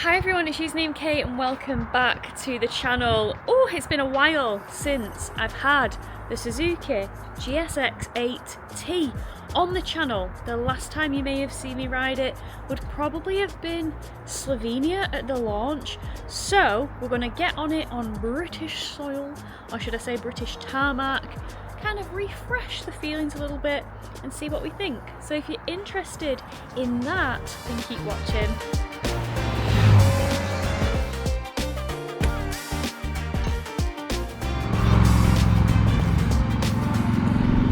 Hi everyone, it's Usernamekate and welcome back to the channel. Oh, it's been a while since I've had the Suzuki GSX-8T on the channel. The last time you may have seen me ride it would probably have been Slovenia at the launch. So we're going to get on it on British soil, or should I say British tarmac, kind of refresh the feelings a little bit and see what we think. So if you're interested in that, then keep watching.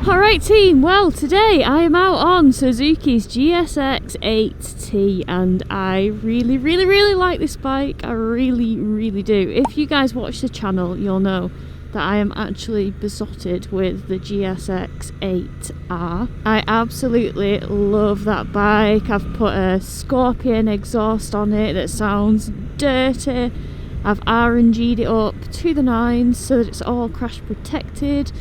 Alright team, well today I am out on Suzuki's GSX-8T and I really like this bike. I really do. If you guys watch the channel, you'll know that I am actually besotted with the GSX-8R. I absolutely love that bike. I've put a Scorpion exhaust on it that sounds dirty. I've RNG'd it up to the nines so that it's all crash protected.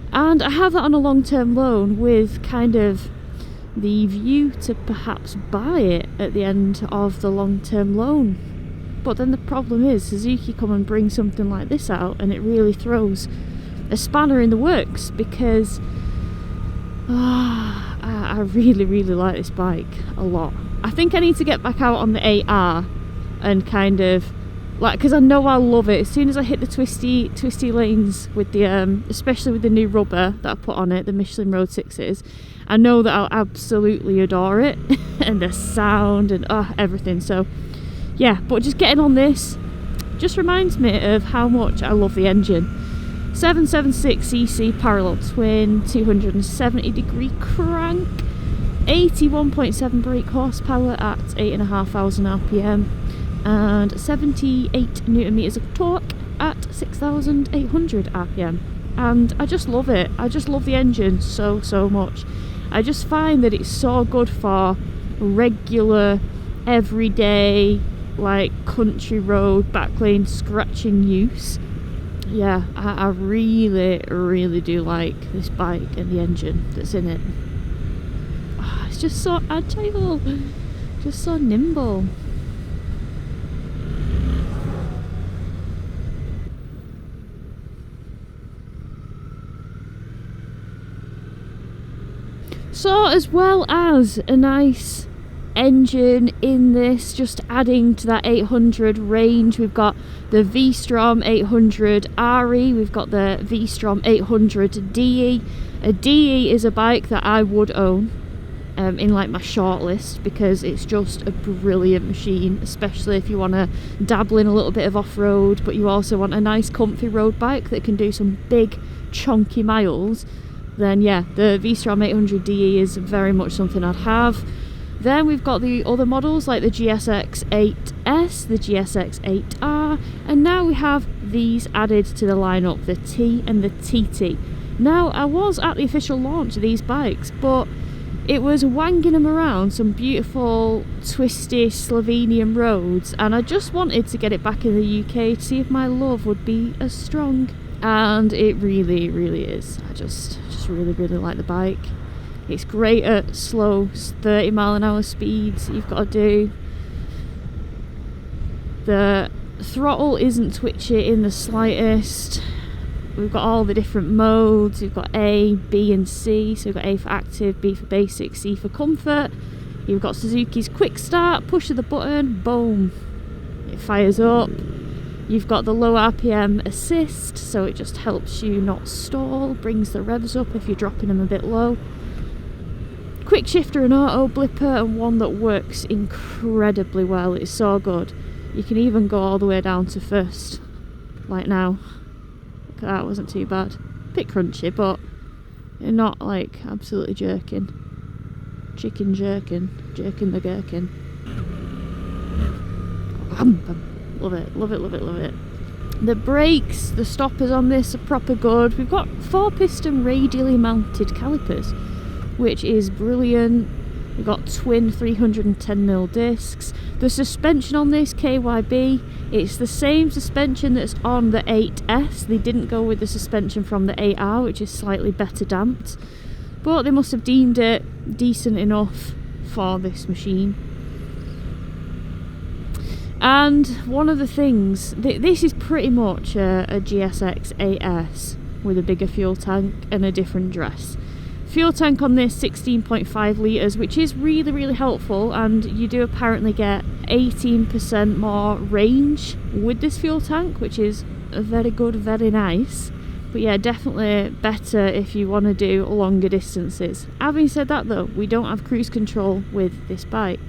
And I have that on a long-term loan with kind of the view to perhaps buy it at the end of the long-term loan. But then the problem is Suzuki come and bring something like this out and it really throws a spanner in the works because I really like this bike a lot. I think I need to get back out on the 8R and kind of because I know I'll love it as soon as I hit the twisty lanes with the especially with the new rubber that I put on it, the Michelin Road 6s. I know that I'll absolutely adore it and the sound and everything. So yeah, but just getting on this just reminds me of how much I love the engine. 776cc parallel twin, 270-degree crank, 81.7 brake horsepower at 8,500 RPM. And 78 newton meters of torque at 6,800 RPM. And I just love it. I just love the engine so much. I just find that it's so good for regular, everyday, like country road, backlane scratching use. Yeah, I really do like this bike and the engine that's in it. It's just so agile, just so nimble. So as well as a nice engine in this, just adding to that 800 range, we've got the V-Strom 800 RE, we've got the V-Strom 800 DE. A DE is a bike that I would own in like my shortlist because it's just a brilliant machine, especially if you want to dabble in a little bit of off-road but you also want a nice comfy road bike that can do some big chunky miles. Then yeah, the V-Strom 800 DE is very much something I'd have. Then we've got the other models like the GSX-8S, the GSX-8R, and now we have these added to the lineup, the T and the TT. Now I was at the official launch of these bikes, but it was wanging them around some beautiful twisty Slovenian roads and I just wanted to get it back in the UK to see if my love would be as strong. And it really is. I just really like the bike. It's great at slow 30 mile an hour speeds you've got to do. The throttle isn't twitchy in the slightest. We've got all the different modes. We've got A, B and C. So we've got A for active, B for basic, C for comfort. You've got Suzuki's quick start, push of the button, boom, it fires up. You've got the low RPM assist, so it just helps you not stall, brings the revs up if you're dropping them a bit low. Quick shifter and auto blipper, and one that works incredibly well. It's so good. You can even go all the way down to first, like now. Look at that, wasn't too bad. Bit crunchy, but not like absolutely jerking. Chicken jerking the gherkin. Love it. The brakes, the stoppers on this are proper good. We've got 4-piston radially mounted calipers, which is brilliant. We've got twin 310mm discs. The suspension on this, KYB, it's the same suspension that's on the 8S. They didn't go with the suspension from the 8R, which is slightly better damped. But they must have deemed it decent enough for this machine. And one of the things, this is pretty much a GSX-8S with a bigger fuel tank and a different dress. Fuel tank on this 16.5 litres, which is really, really helpful, and you do apparently get 18% more range with this fuel tank, which is very good, very nice. But yeah, definitely better if you want to do longer distances. Having said that though, we don't have cruise control with this bike,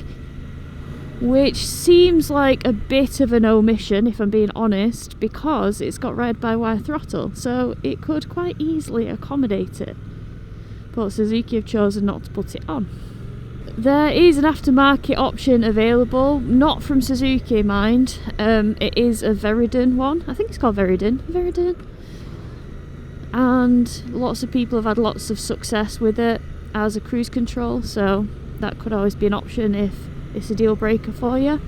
which seems like a bit of an omission if I'm being honest, because it's got ride-by-wire throttle, so it could quite easily accommodate it. But Suzuki have chosen not to put it on. There is an aftermarket option available, not from Suzuki, mind. It is a Ridden one. I think it's called Ridden. And lots of people have had lots of success with it as a cruise control, so that could always be an option if it's a deal breaker for you.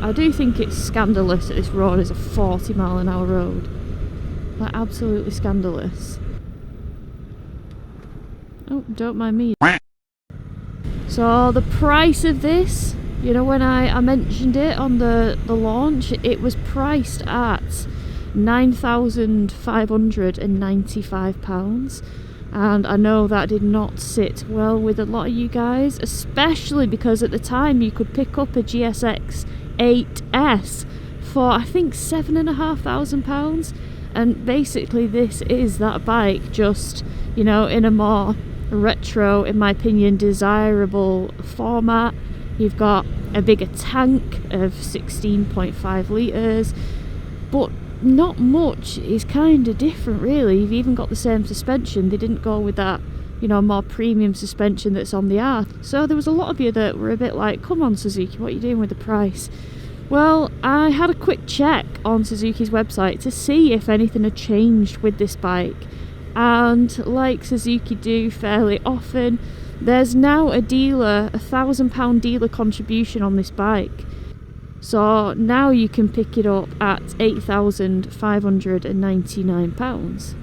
I do think it's scandalous that this road is a 40-mile-an-hour road. Like, absolutely scandalous. Oh, don't mind me. So the price of this, you know, when I mentioned it on the launch, it was priced at £9,595, and I know that did not sit well with a lot of you guys, especially because at the time you could pick up a GSX-8S for I think £7,500, and basically this is that bike, just, you know, in a more retro, in my opinion, desirable format. You've got a bigger tank of 16.5 litres, but not much is kind of different really. You've even got the same suspension. They didn't go with that, you know, more premium suspension that's on the R. So there was a lot of you that were a bit like, come on Suzuki, what are you doing with the price? Well, I had a quick check on Suzuki's website to see if anything had changed with this bike, and like Suzuki do fairly often, there's now a dealer, £1,000 dealer contribution on this bike. So now you can pick it up at £8,599.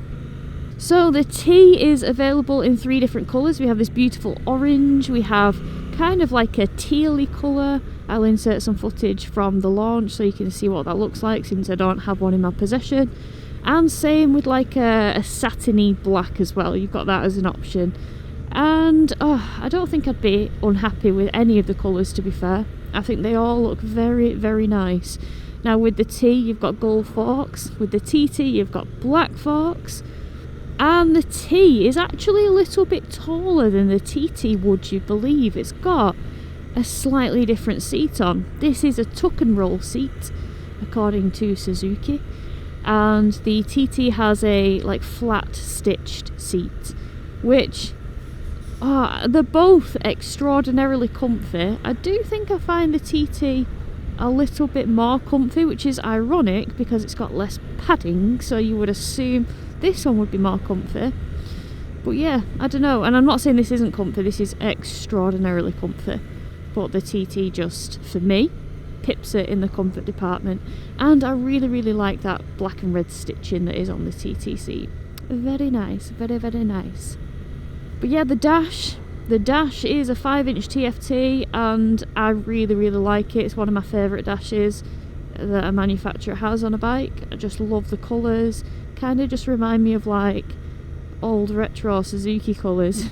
So the T is available in 3 different colours. We have this beautiful orange, we have kind of like a tealy colour. I'll insert some footage from the launch so you can see what that looks like, since I don't have one in my possession. And same with like a satiny black as well, you've got that as an option. And I don't think I'd be unhappy with any of the colours, to be fair. I think they all look very, very nice. Now with the T you've got gold forks, with the TT you've got black forks, and the T is actually a little bit taller than the TT, would you believe. It's got a slightly different seat on. This is a tuck and roll seat according to Suzuki, and the TT has a like flat stitched seat, which they're both extraordinarily comfy. I do think I find the TT a little bit more comfy, which is ironic because it's got less padding, so you would assume this one would be more comfy. But yeah, I don't know, and I'm not saying this isn't comfy, this is extraordinarily comfy, but the TT just, for me, pips it in the comfort department. And I really, really like that black and red stitching that is on the TT seat. Very nice, very, very nice. But yeah, the dash is a 5-inch TFT, and I really, really like it. It's one of my favourite dashes that a manufacturer has on a bike. I just love the colours. Kind of just remind me of like old retro Suzuki colours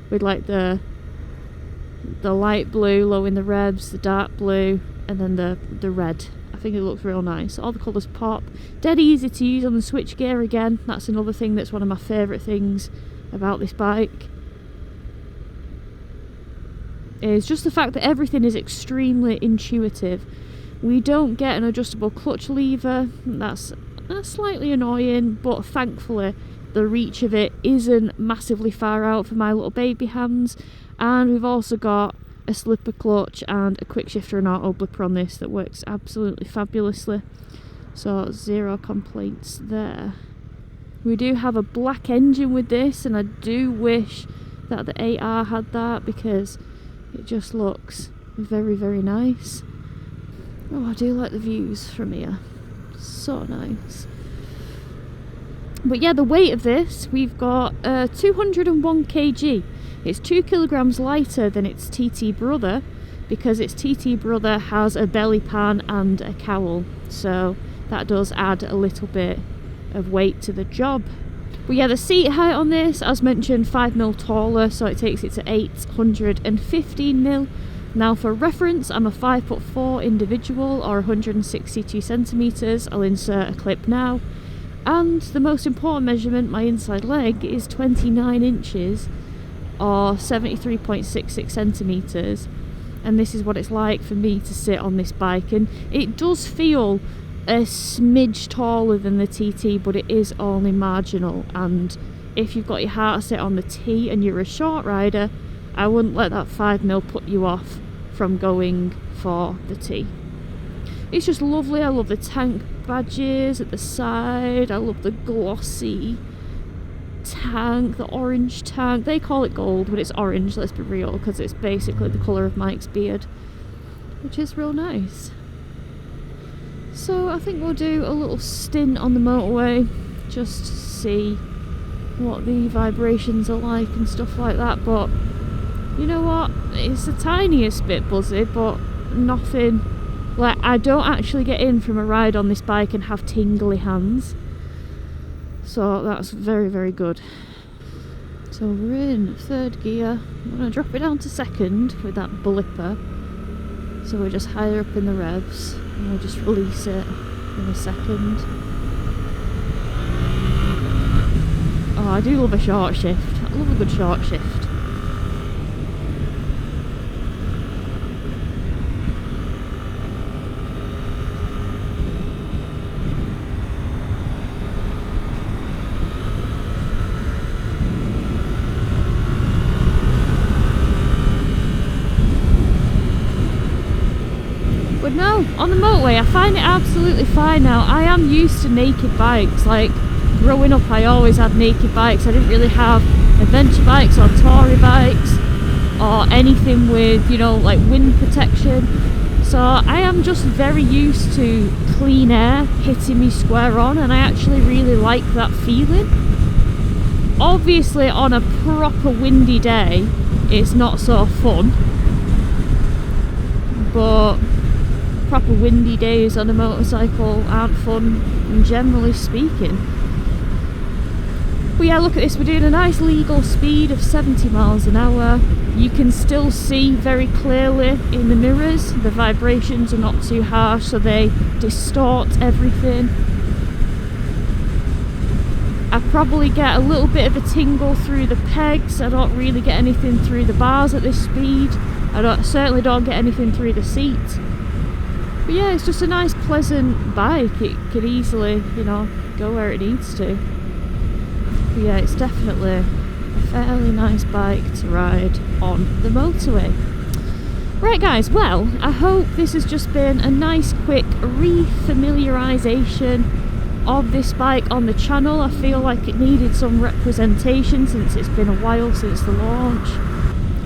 with like the light blue low in the revs, the dark blue, and then the red. I think it looks real nice. All the colours pop. Dead easy to use on the switch gear again. That's another thing that's one of my favourite things about this bike, is just the fact that everything is extremely intuitive. We don't get an adjustable clutch lever. That's slightly annoying, but thankfully the reach of it isn't massively far out for my little baby hands. And we've also got a slipper clutch and a quick shifter and auto blipper on this that works absolutely fabulously, so 0 complaints there. We do have a black engine with this, and I do wish that the 8R had that because it just looks very, very nice. Oh, I do like the views from here, so nice. But yeah, the weight of this, we've got 201 kg. It's 2 kilograms lighter than its TT brother, because its TT brother has a belly pan and a cowl, so that does add a little bit of weight to the job. But yeah, the seat height on this, as mentioned, 5mm taller, so it takes it to 815mm. Now for reference, I'm a 5'4" individual, or 162 centimetres. I'll insert a clip now. And the most important measurement, my inside leg, is 29 inches, or 73.66 centimetres. And this is what it's like for me to sit on this bike, and it does feel a smidge taller than the TT, but it is only marginal. And if you've got your heart set on the T and you're a short rider, I wouldn't let that 5mm put you off from going for the T. It's just lovely. I love the tank badges at the side. I love the glossy tank, the orange tank. They call it gold, but it's orange, let's be real, because it's basically the colour of Mike's beard, which is real nice. So I think we'll do a little stint on the motorway just to see what the vibrations are like and stuff like that. But you know what, it's the tiniest bit buzzy, but nothing like, I don't actually get in from a ride on this bike and have tingly hands, so that's very, very good. So we're in third gear. I'm going to drop it down to second with that blipper, so we're just higher up in the revs, and we'll just release it in a second. Oh, I do love a short shift. I love a good short shift. But no, on the motorway I find it absolutely fine now. I am used to naked bikes. Like, growing up I always had naked bikes. I didn't really have adventure bikes or touring bikes or anything with, you know, like wind protection. So I am just very used to clean air hitting me square on, and I actually really like that feeling. Obviously on a proper windy day it's not so fun, but proper windy days on a motorcycle aren't fun, generally speaking. But yeah, look at this, we're doing a nice legal speed of 70 miles an hour. You can still see very clearly in the mirrors. The vibrations are not too harsh, so they distort everything. I probably get a little bit of a tingle through the pegs. I don't really get anything through the bars at this speed. I certainly don't get anything through the seat. But yeah, it's just a nice pleasant bike. It could easily, you know, go where it needs to. But yeah, it's definitely a fairly nice bike to ride on the motorway. Right guys, well, I hope this has just been a nice quick re-familiarisation of this bike on the channel. I feel like it needed some representation since it's been a while since the launch.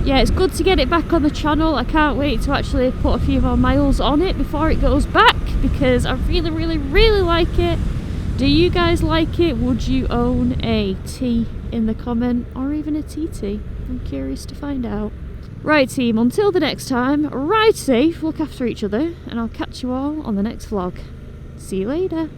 Yeah, it's good to get it back on the channel. I can't wait to actually put a few more miles on it before it goes back, because I really, really, really like it. Do you guys like it? Would you own a T in the comment, or even a TT? I'm curious to find out. Right team, until the next time, ride safe, look after each other, and I'll catch you all on the next vlog. See you later.